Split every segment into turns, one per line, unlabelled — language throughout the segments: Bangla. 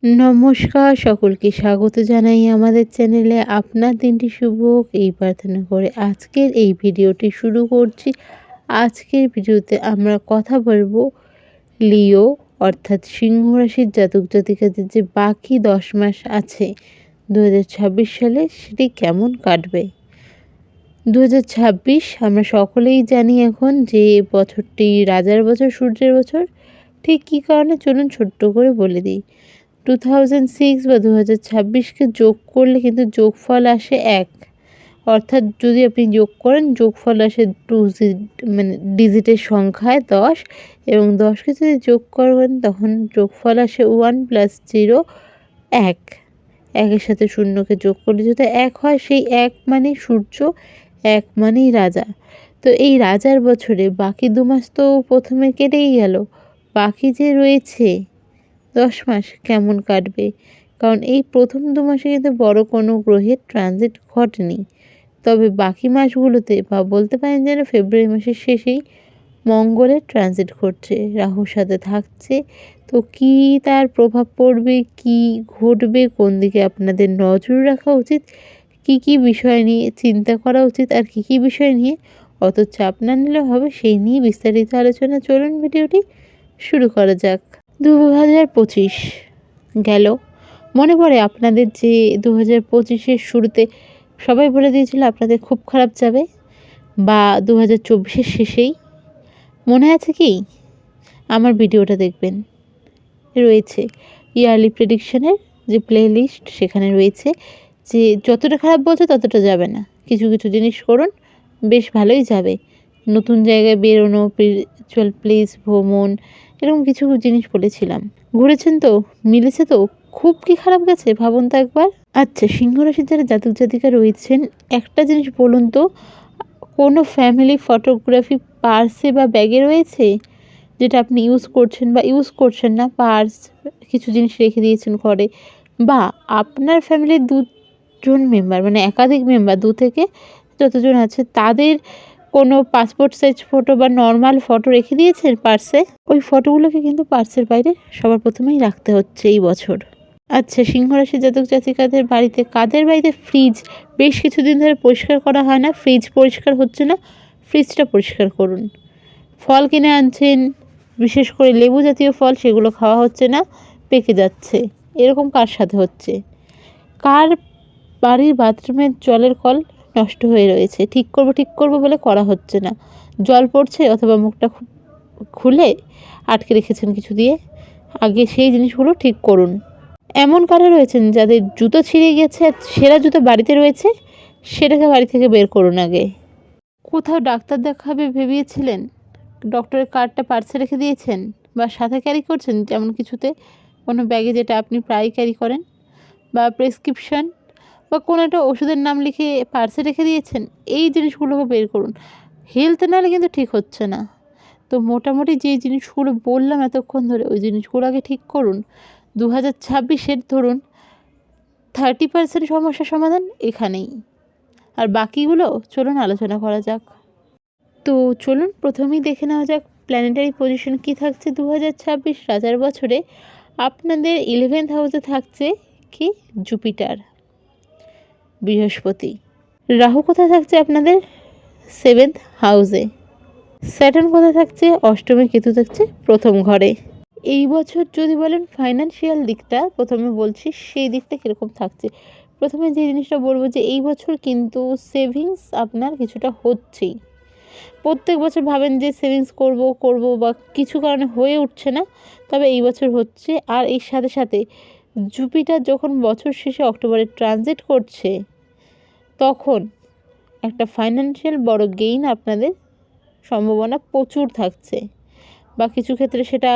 নমস্কার, সকলকে স্বাগত জানাই আমাদের চ্যানেলে। আপনার দিনটি শুভ হোক এই প্রার্থনা করে আজকের এই ভিডিওটি শুরু করছি। আজকের ভিডিওতে আমরা কথা বলবো লিও অর্থাৎ সিংহ রাশির জাতক জাতিকাদের যে বাকি 10 মাস আছে 2026 সালে সেটি কেমন কাটবে। 2026 আমরা সকলেই জানি এখন যে বছরটি রাজার বছর, সূর্যের বছর। ঠিক কী কারণে চলুন ছোট্ট করে বলে দিই। 2006 বা 2026কে যোগ করলে কিন্তু যোগফল আসে 1, অর্থাৎ যদি আপনি যোগ করেন যোগফল আসে ডিজিটের সংখ্যায় 10, এবং 10কে যদি যোগ করবেন তখন যোগফল আসে 1 + 0 1। একের সাথে শূন্যকে যোগ করলে যদি 1 হয়, সেই 1 মানেই সূর্য, 1 মানেই রাজা। তো এই রাজার বছরে বাকি 2 মাস তো প্রথমে কেটেই গেল, বাকি যে রয়েছে 10 মাস কেমন কাটবে। কারণ এই প্রথম 2 মাসে কিন্তু বড় কোনো গ্রহের ট্রানজিট ঘটেনি। তবে বাকি মাসগুলোতে বা বলতে পারেন যেন ফেব্রুয়ারি মাসের শেষেই মঙ্গলের ট্রানজিট ঘটছে, রাহুর সাথে থাকছে। তো কী তার প্রভাব পড়বে, কি ঘটবে, কোন দিকে আপনাদের নজর রাখা উচিত, কি কি বিষয় নিয়ে চিন্তা করা উচিত, আর কি কি বিষয় নিয়ে অত চাপ না নিলে হবে, সেই নিয়ে বিস্তারিত আলোচনা। চলুন ভিডিওটি শুরু করা যাক। 2025 গেল, মনে পড়ে আপনাদের যে 2025-এর শুরুতে সবাই বলে দিয়েছিল আপনাদের খুব খারাপ যাবে, বা 2024-এর শেষেই? মনে আছে কি? আমার ভিডিওটা দেখবেন, রয়েছে ইয়ারলি প্রেডিকশনের যে প্লেলিস্ট, সেখানে রয়েছে যে যতটা খারাপ বলছে ততটা যাবে না, কিছু কিছু জিনিস করুন, বেশ ভালোই যাবে। নতুন জায়গায় বেরোনো, স্পিরিচুয়াল প্লেস ভ্রমণ, এরকম কিছু জিনিস বলেছিলাম। ঘুরেছেন তো? মিলেছে তো? খুব কি খারাপ গেছে ভাবুন তো একবার। আচ্ছা, সিংহ রাশির যারা জাতক জাতিকা রয়েছেন, একটা জিনিস বলুন তো, কোনো ফ্যামিলি ফটোগ্রাফি পার্সে বা ব্যাগে রয়েছে যেটা আপনি ইউজ করছেন বা ইউজ করছেন না? পার্স, কিছু জিনিস রেখে দিয়েছেন ঘরে, বা আপনার ফ্যামিলির 2জন মেম্বার, মানে একাধিক মেম্বার, 2 থেকে যতজন আছে তাদের কোনো পাসপোর্ট সাইজ ফটো বা নর্মাল ফটো রেখে দিয়েছেন পার্সে? ওই ফটোগুলোকে কিন্তু পার্সের বাইরে সবার প্রথমেই রাখতে হচ্ছে এই বছর। আচ্ছা, সিংহ রাশির জাতক জাতিকাদের বাড়িতে, কাদের বাড়িতে ফ্রিজ বেশ কিছুদিন ধরে পরিষ্কার করা হয় না, ফ্রিজ পরিষ্কার হচ্ছে না, ফ্রিজটা পরিষ্কার করুন। ফল কিনে আনছেন, বিশেষ করে লেবু জাতীয় ফল, সেগুলো খাওয়া হচ্ছে না, পেকে যাচ্ছে। এরকম কার সাথে হচ্ছে? কার বাড়ির বাথরুমের জলের কল নষ্ট হয়ে রয়েছে, ঠিক করব বলে করা হচ্ছে না, জল পড়ছে অথবা মুখটা খুলে আটকে রেখেছেন কিছু দিয়ে, আগে সেই জিনিসগুলো ঠিক করুন। এমন কারা রয়েছেন যাদের জুতো ছিঁড়ে গেছে, সেরা জুতো বাড়িতে রয়েছে, সেটাকে বাড়ি থেকে বের করুন আগে। কোথাও ডাক্তার দেখাবে ভেবেছিলেন, ডক্টরের কার্ডটা পার্সে রেখে দিয়েছেন বা সাথে ক্যারি করছেন, যেমন কিছুতে কোনো ব্যাগে যেটা আপনি প্রায় ক্যারি করেন, বা প্রেসক্রিপশন বা কোনো একটা ওষুধের নাম লিখে পার্সে রেখে দিয়েছেন, এই জিনিসগুলোকে বের করুন। হেলথ নাহলে কিন্তু ঠিক হচ্ছে না। তো মোটামুটি যে জিনিসগুলো বললাম এতক্ষণ ধরে, ওই জিনিসগুলো আগে ঠিক করুন। 2026-এর ধরুন 30% সমস্যার সমাধান এখানেই, আর বাকিগুলো চলুন আলোচনা করা যাক। তো চলুন প্রথমেই দেখে নেওয়া যাক প্ল্যানেটারি পজিশন কী থাকছে 2026 রাজার বছরে। আপনাদের 11th হাউসে থাকছে কি? জুপিটার, বৃহস্পতি। রাহু কোথায় থাকছে আপনাদের? 7th হাউসে। স্যাটার্ন কোথায় থাকছে? অষ্টমে। কেতু থাকছে প্রথম ঘরে। এই বছর যদি বলেন ফাইন্যান্সিয়াল দিকটা প্রথমে বলছি, সেই দিকটা কীরকম থাকছে। প্রথমে যে জিনিসটা বলবো যে এই বছর কিন্তু সেভিংস আপনার কিছুটা হচ্ছেই। প্রত্যেক বছর ভাবেন যে সেভিংস করব বা কিছু কারণে হয়ে উঠছে না, তবে এই বছর হচ্ছে। আর এর সাথে সাথে জুপিটার যখন বছর শেষে অক্টোবরে ট্রানজিট করছে, তখন একটা ফাইন্যান্সিয়াল বড় গেইন আপনাদের সম্ভাবনা প্রচুর থাকছে। বা কিছু ক্ষেত্রে সেটা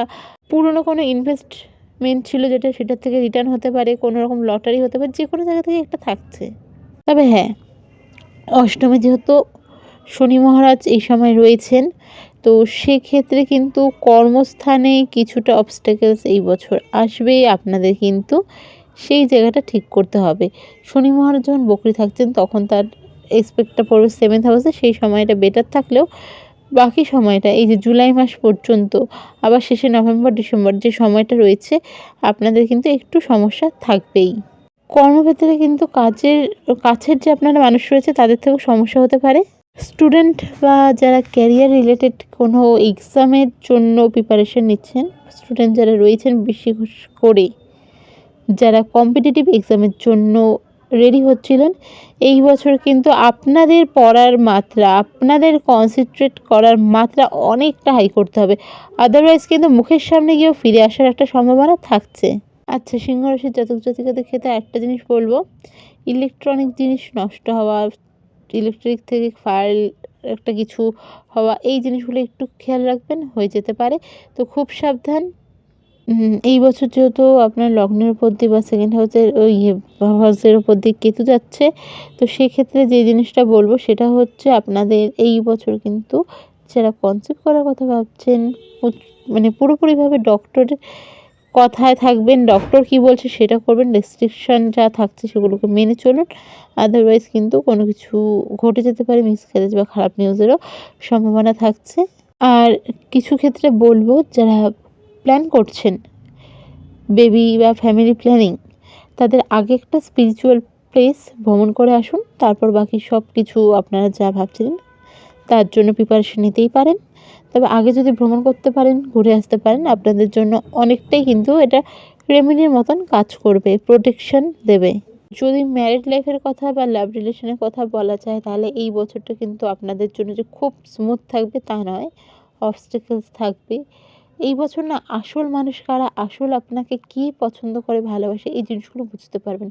পুরনো কোনো ইনভেস্টমেন্ট ছিল যেটা, সেটার থেকে রিটার্ন হতে পারে, কোনো রকম লটারি হতে পারে, যে কোনো জায়গা থেকে একটা থাকছে। তবে হ্যাঁ, অষ্টমে যেহেতু শনি মহারাজ এই সময় রয়েছেন, তো সেক্ষেত্রে কিন্তু কর্মস্থানে কিছুটা অবস্ট্যাকলস এই বছর আসবেই আপনাদের, কিন্তু সেই জায়গাটা ঠিক করতে হবে। শনি মহারাজ যখন বকরি থাকছেন তখন তার এসপেক্টটা পড়বে 7th হাউসে, সেই সময়টা বেটার থাকলেও বাকি সময়টা এই যে জুলাই মাস পর্যন্ত, আবার শেষে নভেম্বর ডিসেম্বর যে সময়টা রয়েছে, আপনাদের কিন্তু একটু সমস্যা থাকবেই। কর্মক্ষেত্রে কিন্তু কাছের যে আপনারা মানুষ রয়েছে তাদের থেকেও সমস্যা হতে পারে। স্টুডেন্ট বা যারা ক্যারিয়ার রিলেটেড কোনো এক্সামের জন্য প্রিপারেশন নিচ্ছেন, স্টুডেন্ট যারা রয়েছেন বিশেষ করে যারা কম্পিটিটিভ এক্সামের জন্য রেডি হচ্ছিলেন, এই বছর কিন্তু আপনাদের পড়ার মাত্রা, আপনাদের কনসেন্ট্রেট করার মাত্রা অনেকটা হাই করতে হবে। আদারওয়াইজ কিন্তু মুখের সামনে গিয়েও ফিরে আসার একটা সম্ভাবনা থাকছে। আচ্ছা, সিংহ রাশির জাতক জাতিকাদের ক্ষেত্রে একটা জিনিস বলবো, ইলেকট্রনিক জিনিস নষ্ট হওয়া, ইলেকট্রিক থেকে ফায়ার একটা কিছু হওয়া, এই জিনিসগুলো একটু খেয়াল রাখবেন, হয়ে যেতে পারে। তো খুব সাবধান। এই বছর যেহেতু আপনার লগ্নের উপর দিয়ে বা সেকেন্ড হাউসের হাউসের উপর দিয়ে কেতু যাচ্ছে, তো সেক্ষেত্রে যে জিনিসটা বলবো সেটা হচ্ছে আপনাদের এই বছর কিন্তু যারা কনসেপ্ট করার কথা ভাবছেন, মানে পুরোপুরিভাবে ডক্টরের কথায় থাকবেন, ডক্টর কী বলছে সেটা করবেন, রেস্ট্রিকশন যা থাকছে সেগুলোকে মেনে চলুন। আদারওয়াইজ কিন্তু কোনো কিছু ঘটে যেতে পারে, মিসক্যারেজ বা খারাপ নিউজেরও সম্ভাবনা থাকছে। আর কিছু ক্ষেত্রে বলবো যারা প্ল্যান করছেন বেবি বা ফ্যামিলি প্ল্যানিং, তাদের আগে একটা স্পিরিচুয়াল প্লেস ভ্রমণ করে আসুন, তারপর বাকি সব কিছু আপনারা যা ভাবছিলেন তার জন্য প্রিপারেশন নিতেই পারেন। তবে আগে যদি ভ্রমণ করতে পারেন, ঘুরে আসতে পারেন, আপনাদের জন্য অনেকটাই কিন্তু এটা রেমেডির মতন কাজ করবে, প্রোটেকশন দেবে। যদি ম্যারিড লাইফের কথা বা লাভ রিলেশনের কথা বলা যায়, তাহলে এই বছরটা কিন্তু আপনাদের জন্য যে খুব স্মুথ থাকবে তা নয়, অবস্টেকলস থাকবে। এই বছর না আসল মানুষ কারা, আসল আপনাকে কী পছন্দ করে, ভালোবাসে, এই জিনিসগুলো বুঝতে পারবেন।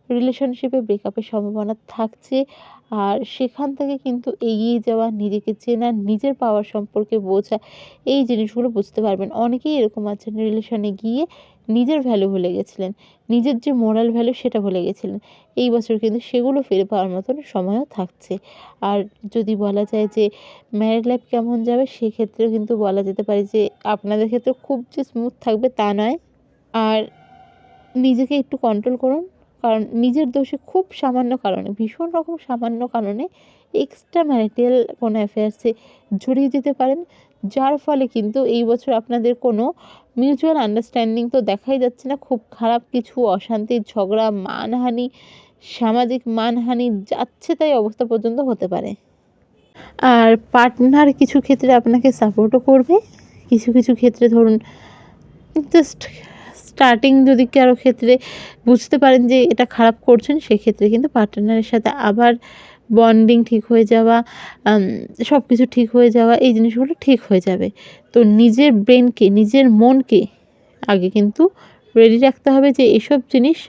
রিলেশনশিপে ব্রেকআপের সম্ভাবনা থাকছে, আর সেখান থেকে কিন্তু এগিয়ে যাওয়া, নিজেকে চেনা, নিজের পাওয়ার সম্পর্কে বোঝা, এই জিনিসগুলো বুঝতে পারবেন। অনেকেই এরকম আছেন রিলেশনে গিয়ে নিজের ভ্যালু ভুলে গেছিলেন, নিজের যে মোরাল ভ্যালু সেটা ভুলে গেছিলেন। এই বছর কিন্তু সেগুলো ফিরে পাওয়ার মতন সময়ও থাকছে। আর যদি বলা যায় যে ম্যারিড লাইফ কেমন যাবে, সেক্ষেত্রেও কিন্তু বলা যেতে পারে যে আপনাদের ক্ষেত্রে খুব যে স্মুথ থাকবে তা নয়। আর নিজেকে একটু কন্ট্রোল করুন, কারণ নিজের দোষে খুব সামান্য কারণে, ভীষণ রকম সামান্য কারণে এক্সট্রা ম্যারিটাল কোনো অ্যাফেয়ার্সে জড়িয়ে যেতে পারেন, যার ফলে কিন্তু এই বছর আপনাদের কোনো মিউচুয়াল আন্ডারস্ট্যান্ডিং তো দেখাই যাচ্ছে না, খুব খারাপ কিছু অশান্তি, ঝগড়া, মানহানি, সামাজিক মানহানি, যাচ্ছে তাই অবস্থা পর্যন্ত হতে পারে। আর পার্টনার কিছু ক্ষেত্রে আপনাকে সাপোর্টও করবে, কিছু কিছু ক্ষেত্রে ধরুন জাস্ট স্টার্টিং যদি কারো ক্ষেত্রে বুঝতে পারেন যে এটা খারাপ করছেন, সেক্ষেত্রে কিন্তু পার্টনারের সাথে আবার বন্ডিং ঠিক হয়ে যাওয়া, সব কিছু ঠিক হয়ে যাওয়া, এই জিনিসগুলো ঠিক হয়ে যাবে। তো নিজের ব্রেনকে, নিজের মনকে আগে কিন্তু রেডি রাখতে হবে যে এসব জিনিস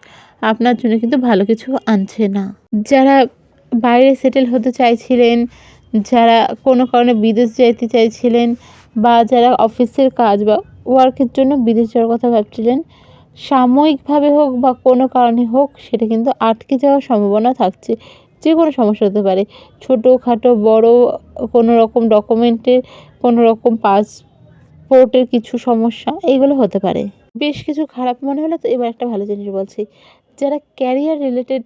আপনার জন্য কিন্তু ভালো কিছু আনছে না। যারা বাইরে সেটেল হতে চাইছিলেন, যারা কোনো কারণে বিদেশ যাইতে চাইছিলেন, বা যারা অফিসের কাজ বা ওয়ার্কের জন্য বিদেশ যাওয়ার কথা ভাবছিলেন, সাময়িকভাবে হোক বা কোনো কারণে হোক, সেটা কিন্তু আটকে যাওয়ার সম্ভাবনা থাকছে। যে কোনো সমস্যা হতে পারে, ছোটোখাটো বড়, কোনো রকম ডকুমেন্টের, কোনো রকম পাসপোর্টের কিছু সমস্যা, এইগুলো হতে পারে। বেশ কিছু খারাপ মনে হলো, তো এবার একটা ভালো জিনিস বলছি। যারা ক্যারিয়ার রিলেটেড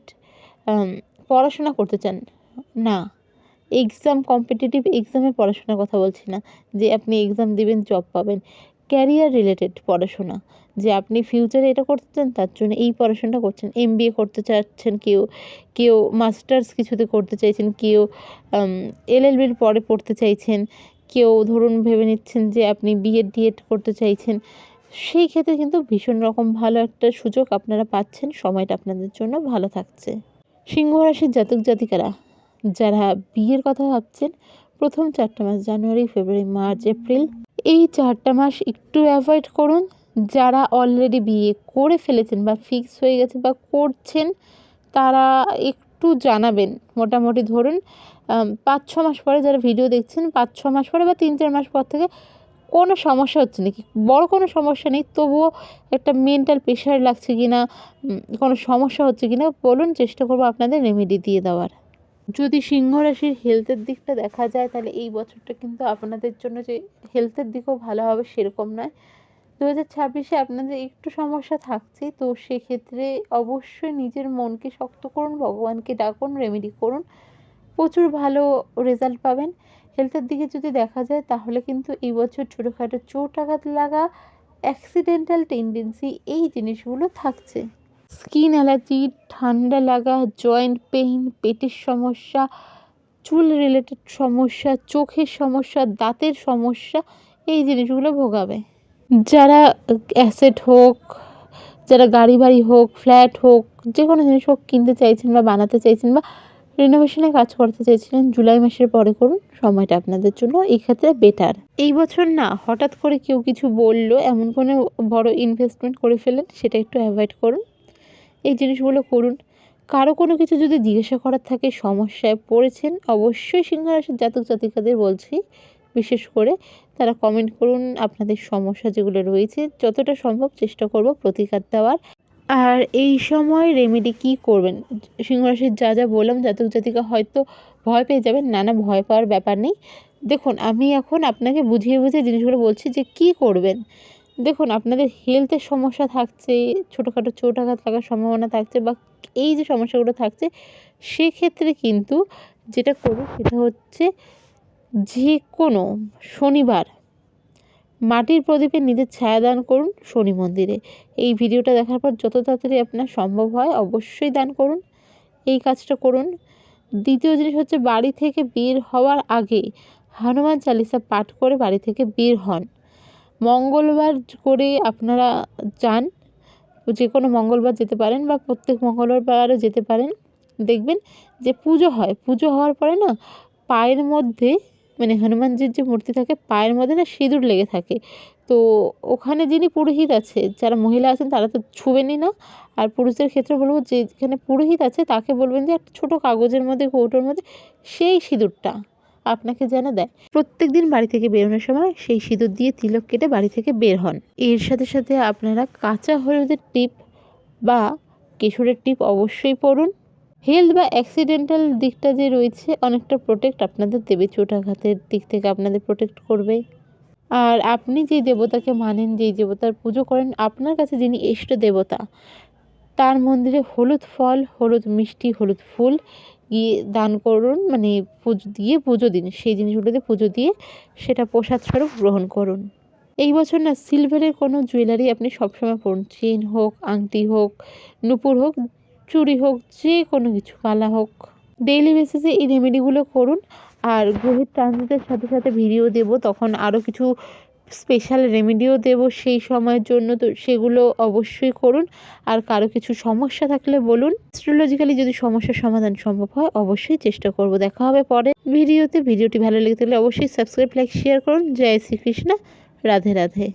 পড়াশোনা করতে চান, না কম্পিটিটিভ এক্সামের পড়াশোনার কথা বলছি না, যে আপনি এক্সাম দিবেন জব পাবেন। ক্যারিয়ার রিলেটেড পড়াশোনা, যে আপনি ফিউচারে এটা করতে চান, তার জন্য এই পড়াশোনাটা করছেন। এমবিএ করতে চাচ্ছেন কেউ, কেউ মাস্টার্স কিছুতে করতে চাইছেন, কেউ এলএলবির পরে পড়তে চাইছেন, কেউ ধরুন ভেবে নিচ্ছেন যে আপনি বিএড ডিএড করতে চাইছেন। সেই ক্ষেত্রে কিন্তু ভীষণ রকম ভালো একটা সুযোগ আপনারা পাচ্ছেন, সময়টা আপনাদের জন্য ভালো থাকছে। সিংহ রাশির জাতক জাতিকারা যারা বিয়ের কথা ভাবছেন, প্রথম 4টা মাস জানুয়ারি, ফেব্রুয়ারি, মার্চ, এপ্রিল, এই 4টা মাস একটু অ্যাভয়েড করুন। যারা অলরেডি বিয়ে করে ফেলেছেন বা ফিক্স হয়ে গেছে বা করছেন, তারা একটু জানাবেন। মোটামুটি ধরুন 5-6 মাস পরে, যারা ভিডিও দেখছেন 5-6 মাস পরে বা 3-4 মাস পর থেকে কোনো সমস্যা হচ্ছে নাকি, বড় কোনো সমস্যা নেই, তবুও একটা মেন্টাল প্রেশার লাগছে কি না, কোনো সমস্যা হচ্ছে কি না বলুন, চেষ্টা করবো আপনাদের রেমেডি দিয়ে দেওয়ার। যদি সিংহ রাশির হেলথের দিকটা দেখা যায়, তাহলে এই বছরটা কিন্তু আপনাদের জন্য যে হেলথের দিকও ভালো হবে সেরকম নয়। 2026-এ আপনাদের একটু সমস্যা থাকছে, তো সেক্ষেত্রে অবশ্যই নিজের মনকে শক্ত করুন, ভগবানকে ডাকুন, রেমেডি করুন, প্রচুর ভালো রেজাল্ট পাবেন। হেলথের দিকে যদি দেখা যায় তাহলে কিন্তু এই বছর ছোটোখাটো চোট আঘাত লাগা, অ্যাক্সিডেন্টাল টেন্ডেন্সি এই জিনিসগুলো থাকছে। স্কিন অ্যালার্জি, ঠান্ডা লাগা, জয়েন্ট পেইন, পেটের সমস্যা, চুল রিলেটেড সমস্যা, চোখের সমস্যা, দাঁতের সমস্যা এই জিনিসগুলো ভোগাবে। যারা অ্যাসেট হোক, যারা গাড়ি বাড়ি হোক, ফ্ল্যাট হোক, যে কোনো জিনিস হোক কিনতে চাইছেন বা বানাতে চাইছেন বা রিনোভেশনে কাজ করতে চাইছিলেন, জুলাই মাসের পরে করুন, সময়টা আপনাদের জন্য এই ক্ষেত্রে বেটার। এই বছর না হঠাৎ করে কেউ কিছু বললো এমন কোনো বড় ইনভেস্টমেন্ট করে ফেলেন, সেটা একটু অ্যাভয়েড করুন। এই জিনিসগুলো করুন। কারো কোনো কিছু যদি জিজ্ঞাসা করার থাকে, সমস্যায় পড়েছেন, অবশ্যই সিংহ রাশির জাতক জাতিকাদের বলছি বিশেষ করে, তারা কমেন্ট করুন আপনাদের সমস্যা যেগুলো রয়েছে, যতটা সম্ভব চেষ্টা করব প্রতিকার দেওয়ার। আর এই সময় রেমেডি কী করবেন, সিংহ রাশির যা বললাম জাতক জাতিকা হয়তো ভয় পেয়ে যাবেন, না ভয় পাওয়ার ব্যাপার নেই। দেখুন আমি এখন আপনাকে বুঝিয়ে জিনিসগুলো বলছি যে কী করবেন। দেখুন আপনাদের হেলথের সমস্যা থাকছে, ছোটোখাটো চোট আঘাত লাগার সম্ভাবনা থাকছে, বা এই যে সমস্যাগুলো থাকছে, সেক্ষেত্রে কিন্তু যেটা করুন সেটা হচ্ছে যে কোনো শনিবার মাটির প্রদীপে নিজের ছায়াদান করুন শনি মন্দিরে। এই ভিডিওটা দেখার পর যত তাড়াতাড়ি আপনার সম্ভব হয় অবশ্যই দান করুন, এই কাজটা করুন। দ্বিতীয় জিনিস হচ্ছে বাড়ি থেকে বের হওয়ার আগে হনুমান চালিসা পাঠ করে বাড়ি থেকে বের হন। মঙ্গলবার করে আপনারা যান, যে কোনো মঙ্গলবার যেতে পারেন বা প্রত্যেক মঙ্গলবারও যেতে পারেন। দেখবেন যে পুজো হয়, পুজো হওয়ার পরে না পায়ের মধ্যে, মানে হনুমানজির যে মূর্তি থাকে পায়ের মধ্যে না সিঁদুর লেগে থাকে। তো ওখানে যিনি পুরোহিত আছে, যারা মহিলা আছেন তারা তো ছুবেনই না, আর পুরুষদের ক্ষেত্রে বলবো যে যেখানে পুরোহিত আছে তাকে বলবেন যে একটা ছোটো কাগজের মধ্যে, কৌটোর মধ্যে সেই সিঁদুরটা আপনাকে যেন দেয়। প্রত্যেক দিন বাড়ি থেকে বেরোনোর সময় সেই সিঁদুর দিয়ে তিলক কেটে বাড়ি থেকে বের হন। এর সাথে সাথে আপনারা কাঁচা হলুদের টিপ বা কেশরের টিপ অবশ্যই পরুন। হেলথ বা অ্যাক্সিডেন্টাল দিকটা যে রয়েছে অনেকটা প্রোটেক্ট আপনাদের দেবে, চোটাঘাতের দিক থেকে আপনাদের প্রোটেক্ট করবে। আর আপনি যেই দেবতাকে মানেন, যেই দেবতার পুজো করেন, আপনার কাছে যিনি ইষ্ট দেবতা, তার মন্দিরে হলুদ ফল, হলুদ মিষ্টি, হলুদ ফুল গিয়ে দান করুন, মানে পুজো দিন, সেই জিনিসগুলোতে পুজো দিয়ে সেটা প্রসাদ স্বরূপ গ্রহণ করুন। এই বছর না সিলভারের কোনো জুয়েলারি আপনি সবসময় পরুন, চেন হোক, আংটি হোক, নূপুর হোক, চুড়ি হোক, যে কোনো কিছু, মালা হোক। ডেইলি বেসিসে এই রেমেডিগুলো করুন। আর গ্রহের ট্রানজিটের সাথে সাথে ভিডিও দেব, তখন আরও কিছু স্পেশাল রেমেডিও দেব সেই সময়ের জন্য, তো সেগুলো অবশ্যই করুন। আর কারো কিছু সমস্যা থাকলে বলুন, অ্যাস্ট্রোলজিক্যালি যদি সমস্যার সমাধান সম্ভব হয় অবশ্যই চেষ্টা করব। দেখা হবে পরে ভিডিওতে। ভিডিওটি ভালো লেগে থাকলে অবশ্যই সাবস্ক্রাইব, লাইক, শেয়ার করুন। জয় শ্রীকৃষ্ণ, রাধে রাধে।